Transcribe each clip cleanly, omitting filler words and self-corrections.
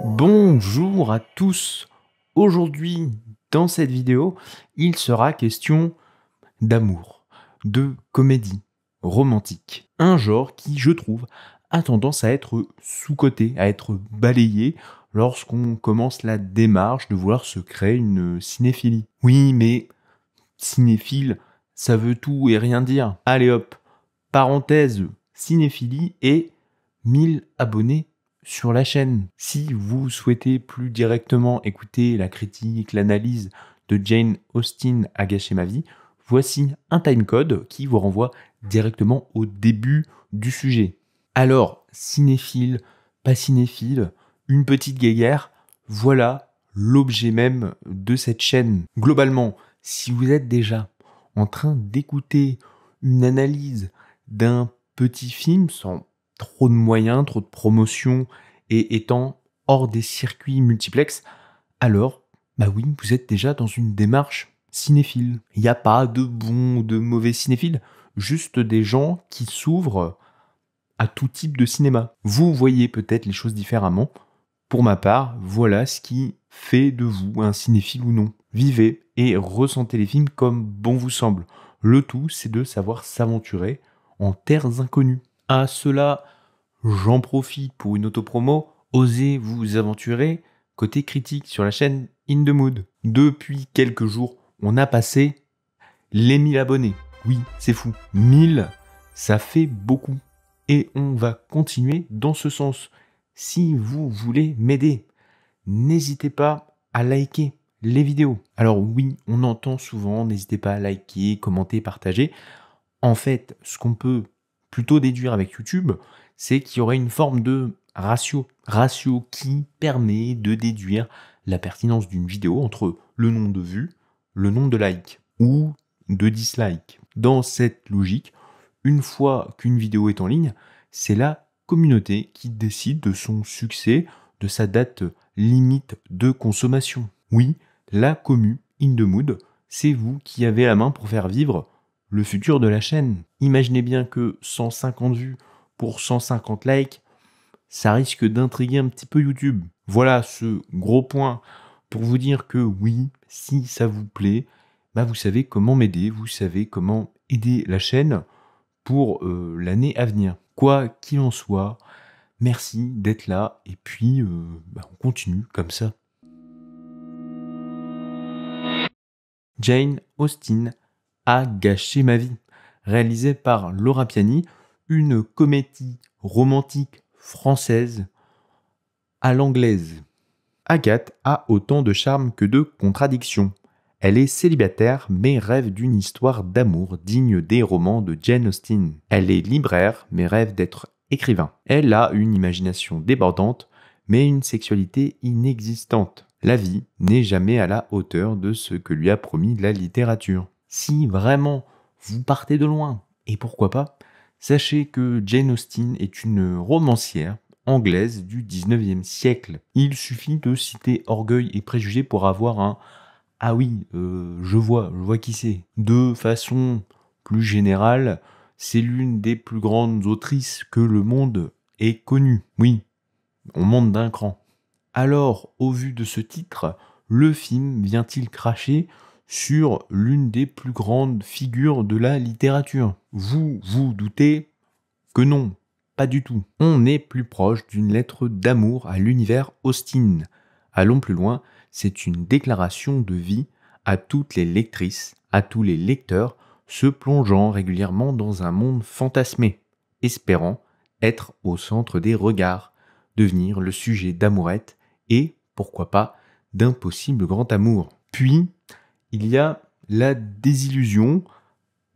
Bonjour à tous. Aujourd'hui, dans cette vidéo, il sera question d'amour, de comédie romantique. Un genre qui, je trouve, a tendance à être sous-coté, à être balayé lorsqu'on commence la démarche de vouloir se créer une cinéphilie. Oui, mais cinéphile, ça veut tout et rien dire. Allez hop, parenthèse, cinéphilie et 1000 abonnés sur la chaîne. Si vous souhaitez plus directement écouter la critique, l'analyse de Jane Austen à gâcher ma vie, voici un timecode qui vous renvoie directement au début du sujet. Alors, cinéphile, pas cinéphile, une petite guéguerre, voilà l'objet même de cette chaîne. Globalement, si vous êtes déjà en train d'écouter une analyse d'un petit film sans trop de moyens, trop de promotion et étant hors des circuits multiplex, alors, bah oui, vous êtes déjà dans une démarche cinéphile. Il n'y a pas de bons ou de mauvais cinéphiles, juste des gens qui s'ouvrent à tout type de cinéma. Vous voyez peut-être les choses différemment. Pour ma part, voilà ce qui fait de vous un cinéphile ou non. Vivez et ressentez les films comme bon vous semble. Le tout, c'est de savoir s'aventurer en terres inconnues. À cela, j'en profite pour une autopromo. Osez vous aventurer côté critique sur la chaîne In The Mood. Depuis quelques jours, on a passé les 1000 abonnés. Oui, c'est fou. 1000, ça fait beaucoup. Et on va continuer dans ce sens. Si vous voulez m'aider, n'hésitez pas à liker les vidéos. Alors oui, on entend souvent, n'hésitez pas à liker, commenter, partager. En fait, ce qu'on peut plutôt déduire avec YouTube, c'est qu'il y aurait une forme de ratio. Ratio qui permet de déduire la pertinence d'une vidéo entre le nombre de vues, le nombre de likes ou de dislikes. Dans cette logique, une fois qu'une vidéo est en ligne, c'est la communauté qui décide de son succès, de sa date limite de consommation. Oui, la commu In The Mood, c'est vous qui avez la main pour faire vivre le futur de la chaîne. Imaginez bien que 150 vues pour 150 likes, ça risque d'intriguer un petit peu YouTube. Voilà ce gros point pour vous dire que oui, si ça vous plaît, bah vous savez comment m'aider, vous savez comment aider la chaîne pour l'année à venir. Quoi qu'il en soit, merci d'être là et puis on continue comme ça. Jane Austen a gâché ma vie, réalisée par Laura Piani, une comédie romantique française à l'anglaise. Agathe a autant de charme que de contradictions. Elle est célibataire mais rêve d'une histoire d'amour digne des romans de Jane Austen. Elle est libraire mais rêve d'être écrivain. Elle a une imagination débordante mais une sexualité inexistante. La vie n'est jamais à la hauteur de ce que lui a promis la littérature. Si vraiment vous partez de loin, et pourquoi pas, sachez que Jane Austen est une romancière anglaise du 19e siècle. Il suffit de citer Orgueil et Préjugés pour avoir un « Ah oui, je vois qui c'est ». De façon plus générale, c'est l'une des plus grandes autrices que le monde ait connue. Oui, on monte d'un cran. Alors, au vu de ce titre, le film vient-il cracher sur l'une des plus grandes figures de la littérature? Vous vous doutez que non, pas du tout. On est plus proche d'une lettre d'amour à l'univers Austen. Allons plus loin, c'est une déclaration de vie à toutes les lectrices, à tous les lecteurs, se plongeant régulièrement dans un monde fantasmé, espérant être au centre des regards, devenir le sujet d'amourette et, pourquoi pas, d'un possible grand amour. Puis, il y a la désillusion,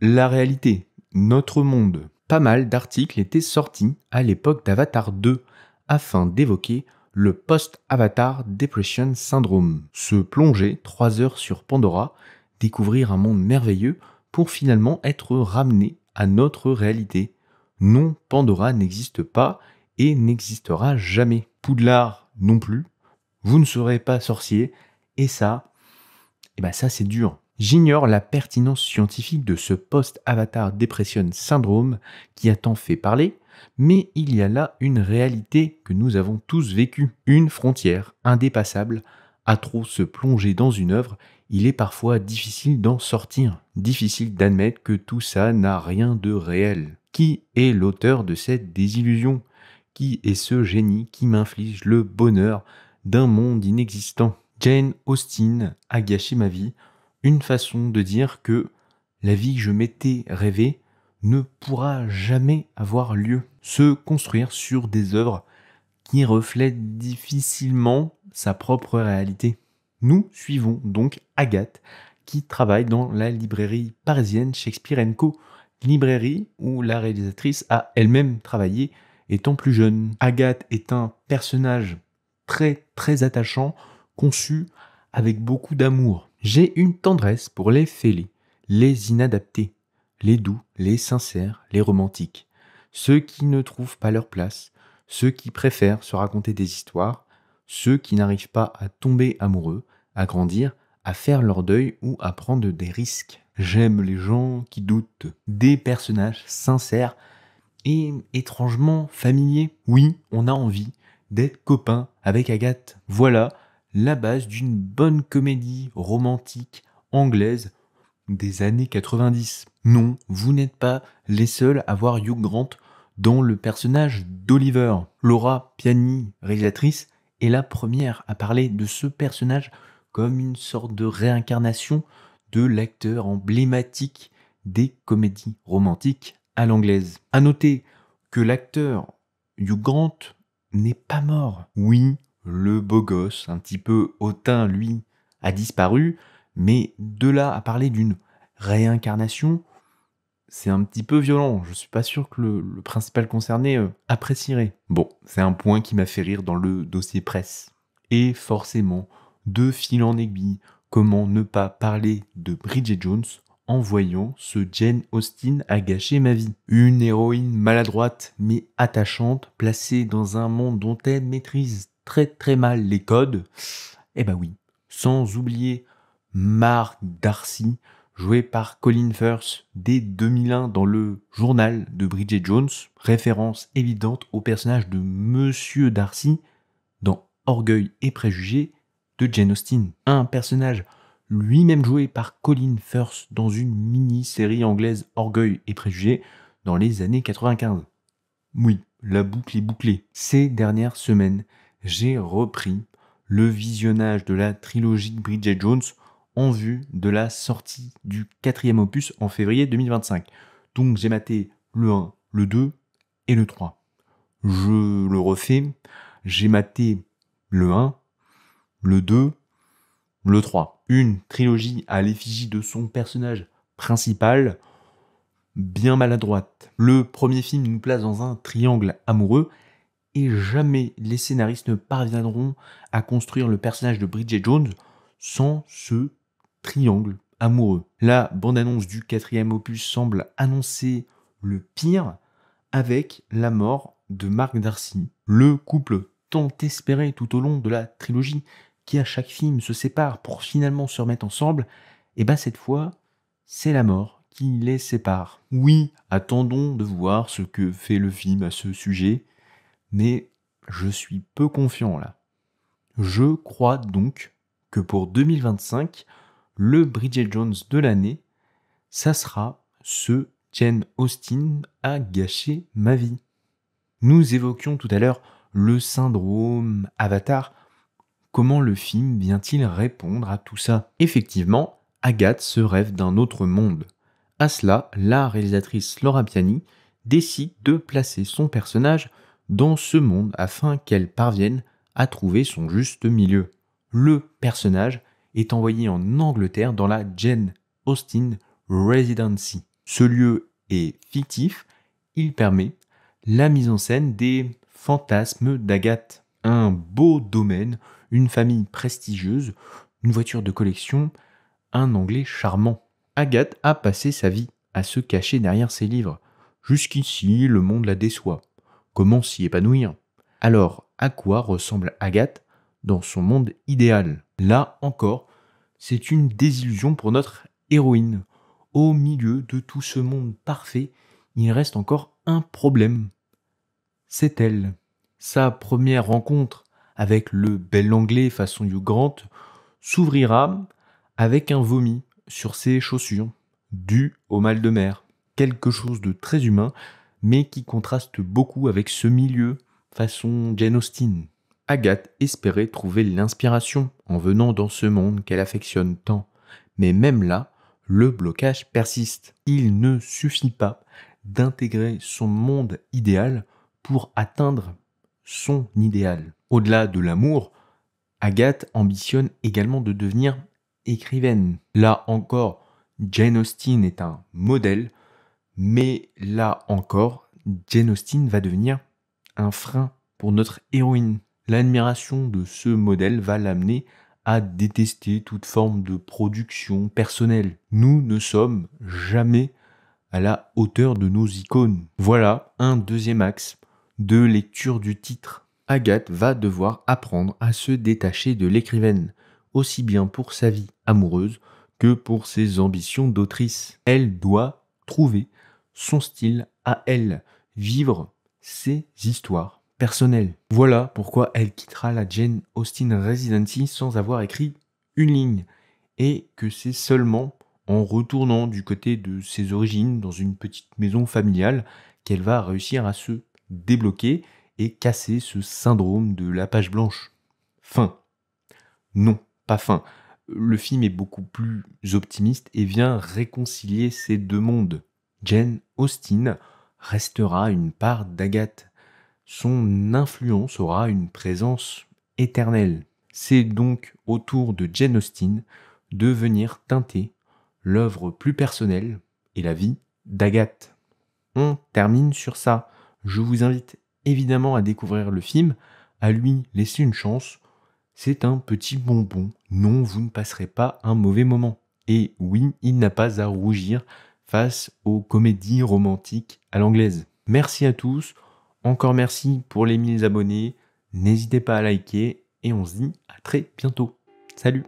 la réalité, notre monde. Pas mal d'articles étaient sortis à l'époque d'Avatar 2 afin d'évoquer le post-Avatar Depression Syndrome. Se plonger 3 heures sur Pandora, découvrir un monde merveilleux pour finalement être ramené à notre réalité. Non, Pandora n'existe pas et n'existera jamais. Poudlard non plus. Vous ne serez pas sorcier. Et ça, ça c'est dur. J'ignore la pertinence scientifique de ce post-Avatar Depression Syndrome qui a tant fait parler, Mais il y a là une réalité que nous avons tous vécue, une frontière indépassable. À trop se plonger dans une œuvre, il est parfois difficile d'en sortir, difficile d'admettre que tout ça n'a rien de réel. Qui est l'auteur de cette désillusion? Qui est ce génie qui m'inflige le bonheur d'un monde inexistant? Jane Austen a gâché ma vie, une façon de dire que la vie que je m'étais rêvée ne pourra jamais avoir lieu. Se construire sur des œuvres qui reflètent difficilement sa propre réalité. Nous suivons donc Agathe, qui travaille dans la librairie parisienne Shakespeare & Co., librairie où la réalisatrice a elle-même travaillé étant plus jeune. Agathe est un personnage très très attachant, conçu avec beaucoup d'amour. J'ai une tendresse pour les fêlés, les inadaptés, les doux, les sincères, les romantiques, ceux qui ne trouvent pas leur place, ceux qui préfèrent se raconter des histoires, ceux qui n'arrivent pas à tomber amoureux, à grandir, à faire leur deuil ou à prendre des risques. J'aime les gens qui doutent, des personnages sincères et étrangement familiers. Oui, on a envie d'être copain avec Agathe. Voilà la base d'une bonne comédie romantique anglaise des années 90. Non, vous n'êtes pas les seuls à voir Hugh Grant dans le personnage d'Oliver. Laura Piani, réalisatrice, est la première à parler de ce personnage comme une sorte de réincarnation de l'acteur emblématique des comédies romantiques à l'anglaise. À noter que l'acteur Hugh Grant n'est pas mort. Oui, le beau gosse, un petit peu hautain, lui, a disparu, mais de là à parler d'une réincarnation, c'est un petit peu violent. Je suis pas sûr que le principal concerné apprécierait. Bon, c'est un point qui m'a fait rire dans le dossier presse. Et forcément, de fil en aiguille, comment ne pas parler de Bridget Jones en voyant ce Jane Austen a gâché ma vie. Une héroïne maladroite mais attachante, placée dans un monde dont elle maîtrise très très mal les codes. Eh ben oui, sans oublier Mark Darcy, joué par Colin Firth dès 2001 dans le journal de Bridget Jones, référence évidente au personnage de Monsieur Darcy dans Orgueil et Préjugés de Jane Austen. Un personnage lui-même joué par Colin Firth dans une mini-série anglaise Orgueil et Préjugés dans les années 95. Oui, la boucle est bouclée. Ces dernières semaines, j'ai repris le visionnage de la trilogie Bridget Jones en vue de la sortie du 4e opus en février 2025. Donc j'ai maté le 1, le 2 et le 3. Je le refais, j'ai maté le 1, le 2, le 3. Une trilogie à l'effigie de son personnage principal, bien maladroite. Le premier film nous place dans un triangle amoureux et jamais les scénaristes ne parviendront à construire le personnage de Bridget Jones sans ce triangle amoureux. La bande-annonce du 4e opus semble annoncer le pire avec la mort de Mark Darcy. Le couple tant espéré tout au long de la trilogie, qui à chaque film se sépare pour finalement se remettre ensemble, et ben cette fois, c'est la mort qui les sépare. Oui, attendons de voir ce que fait le film à ce sujet, mais je suis peu confiant là. Je crois donc que pour 2025, le Bridget Jones de l'année, ça sera ce Jane Austen a gâché ma vie. Nous évoquions tout à l'heure le syndrome Avatar. Comment le film vient-il répondre à tout ça? Effectivement, Agathe se rêve d'un autre monde. À cela, la réalisatrice Laura Piani décide de placer son personnage dans ce monde afin qu'elle parvienne à trouver son juste milieu. Le personnage est envoyé en Angleterre dans la Jane Austen Residency. Ce lieu est fictif, il permet la mise en scène des fantasmes d'Agathe. Un beau domaine, une famille prestigieuse, une voiture de collection, un anglais charmant. Agathe a passé sa vie à se cacher derrière ses livres. Jusqu'ici, le monde la déçoit. Comment s'y épanouir? Alors, à quoi ressemble Agathe dans son monde idéal? Là encore, c'est une désillusion pour notre héroïne. Au milieu de tout ce monde parfait, il reste encore un problème. c'est elle. Sa première rencontre avec le bel anglais façon Hugh Grant s'ouvrira avec un vomi sur ses chaussures, dû au mal de mer. Quelque chose de très humain, mais qui contraste beaucoup avec ce milieu façon Jane Austen. Agathe espérait trouver l'inspiration en venant dans ce monde qu'elle affectionne tant. Mais même là, le blocage persiste. Il ne suffit pas d'intégrer son monde idéal pour atteindre son idéal. Au-delà de l'amour, Agathe ambitionne également de devenir écrivaine. Là encore, Jane Austen est un modèle, mais là encore, Jane Austen va devenir un frein pour notre héroïne. L'admiration de ce modèle va l'amener à détester toute forme de production personnelle. Nous ne sommes jamais à la hauteur de nos icônes. Voilà un deuxième axe de lecture du titre. Agathe va devoir apprendre à se détacher de l'écrivaine, aussi bien pour sa vie amoureuse que pour ses ambitions d'autrice. Elle doit trouver son style à elle, vivre ses histoires personnelles. Voilà pourquoi elle quittera la Jane Austen Residency sans avoir écrit une ligne, et que c'est seulement en retournant du côté de ses origines dans une petite maison familiale qu'elle va réussir à se débloquer et casser ce syndrome de la page blanche. Fin. Non, pas fin. Le film est beaucoup plus optimiste et vient réconcilier ces deux mondes. Jane Austen restera une part d'Agathe. Son influence aura une présence éternelle. C'est donc au tour de Jane Austen de venir teinter l'œuvre plus personnelle et la vie d'Agathe. On termine sur ça. Je vous invite évidemment à découvrir le film, à lui laisser une chance. C'est un petit bonbon. Non, vous ne passerez pas un mauvais moment. Et oui, il n'a pas à rougir face aux comédies romantiques à l'anglaise. Merci à tous. Encore merci pour les 1000 abonnés. N'hésitez pas à liker et on se dit à très bientôt. Salut!